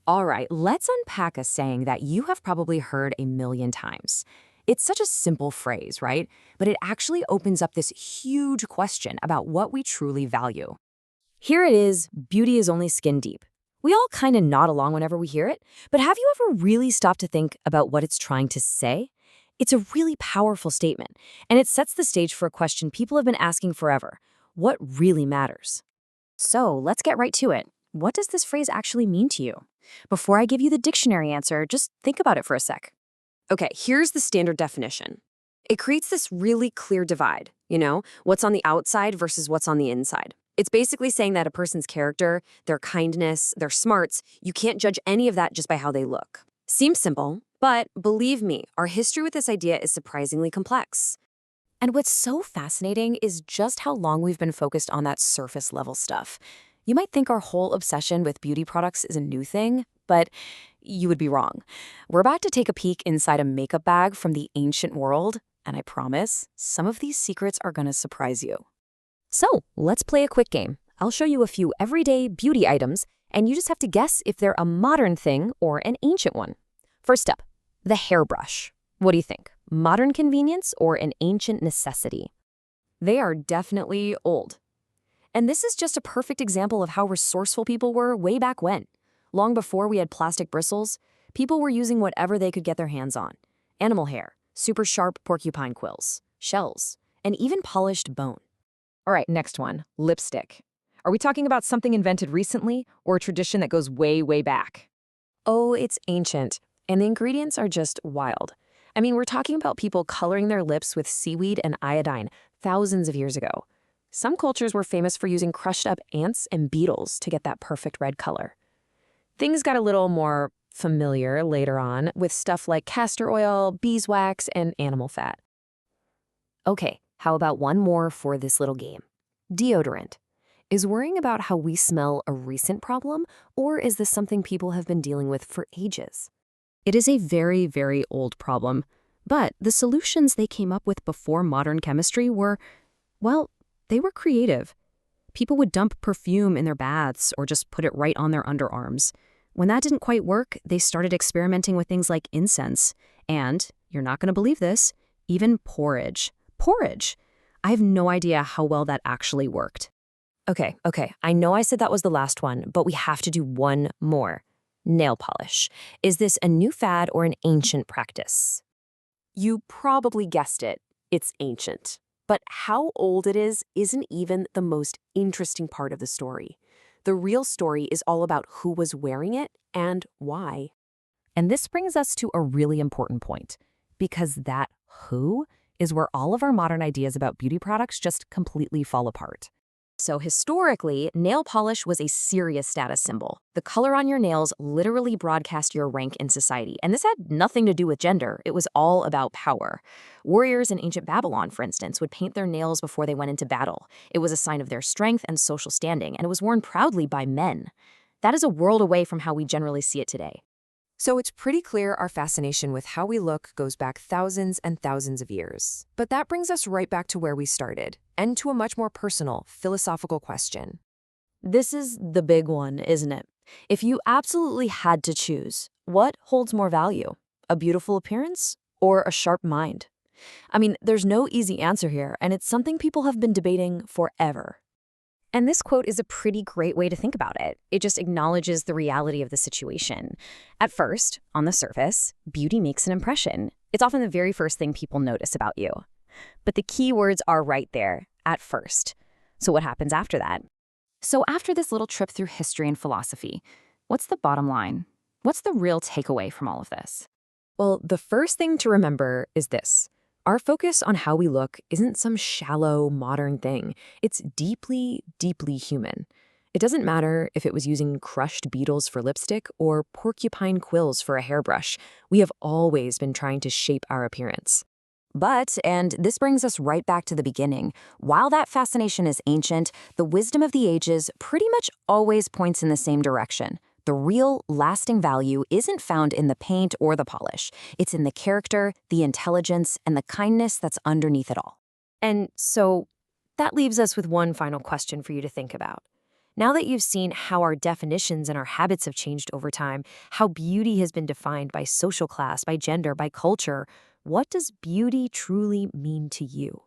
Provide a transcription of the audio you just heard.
All right, let's unpack a saying that you have probably heard a million times. It's such a simple phrase, right? But it actually opens up this huge question about what we truly value. Here it is, beauty is only skin deep. We all kind of nod along whenever we hear it, but have you ever really stopped to think about what it's trying to say? It's a really powerful statement, and it sets the stage for a question people have been asking forever. What really matters? So let's get right to it. What does this phrase actually mean to you? Before I give you the dictionary answer, just think about it for a sec. Okay, here's the standard definition. It creates this really clear divide, what's on the outside versus what's on the inside. It's basically saying that a person's character, their kindness, their smarts, you can't judge any of that just by how they look. Seems simple, but believe me, our history with this idea is surprisingly complex. And what's so fascinating is just how long we've been focused on that surface level stuff. You might think our whole obsession with beauty products is a new thing, but you would be wrong. We're about to take a peek inside a makeup bag from the ancient world, and I promise, some of these secrets are gonna surprise you. So, let's play a quick game. I'll show you a few everyday beauty items, and you just have to guess if they're a modern thing or an ancient one. First up, the hairbrush. What do you think? Modern convenience or an ancient necessity? They are definitely old. And this is just a perfect example of how resourceful people were way back when. Long before we had plastic bristles, people were using whatever they could get their hands on. Animal hair, super sharp porcupine quills, shells, and even polished bone. All right, next one, lipstick. Are we talking about something invented recently or a tradition that goes way, way back? Oh, it's ancient, and the ingredients are just wild. I mean, we're talking about people coloring their lips with seaweed and iodine thousands of years ago. Some cultures were famous for using crushed up ants and beetles to get that perfect red color. Things got a little more familiar later on with stuff like castor oil, beeswax, and animal fat. Okay, how about one more for this little game? Deodorant. Is worrying about how we smell a recent problem, or is this something people have been dealing with for ages? It is a very, very old problem, but the solutions they came up with before modern chemistry were, well, they were creative. People would dump perfume in their baths or just put it right on their underarms. When that didn't quite work, they started experimenting with things like incense. And, you're not going to believe this, even porridge. Porridge! I have no idea how well that actually worked. Okay, I know I said that was the last one, but we have to do one more. Nail polish. Is this a new fad or an ancient practice? You probably guessed it. It's ancient. But how old it is isn't even the most interesting part of the story. The real story is all about who was wearing it and why. And this brings us to a really important point, because that who is where all of our modern ideas about beauty products just completely fall apart. So historically, nail polish was a serious status symbol. The color on your nails literally broadcast your rank in society, and this had nothing to do with gender. It was all about power. Warriors in ancient Babylon, for instance, would paint their nails before they went into battle. It was a sign of their strength and social standing, and it was worn proudly by men. That is a world away from how we generally see it today. So it's pretty clear our fascination with how we look goes back thousands and thousands of years. But that brings us right back to where we started, and to a much more personal, philosophical question. This is the big one, isn't it? If you absolutely had to choose, what holds more value? A beautiful appearance or a sharp mind? I mean, there's no easy answer here, and it's something people have been debating forever. And this quote is a pretty great way to think about it. It just acknowledges the reality of the situation. At first, on the surface, beauty makes an impression. It's often the very first thing people notice about you. But the key words are right there, at first. So what happens after that? So after this little trip through history and philosophy, what's the bottom line? What's the real takeaway from all of this? Well, the first thing to remember is this. Our focus on how we look isn't some shallow, modern thing. It's deeply, deeply human. It doesn't matter if it was using crushed beetles for lipstick or porcupine quills for a hairbrush. We have always been trying to shape our appearance. But, and this brings us right back to the beginning, while that fascination is ancient, the wisdom of the ages pretty much always points in the same direction. The real, lasting value isn't found in the paint or the polish. It's in the character, the intelligence, and the kindness that's underneath it all. And so, that leaves us with one final question for you to think about. Now that you've seen how our definitions and our habits have changed over time, how beauty has been defined by social class, by gender, by culture, what does beauty truly mean to you?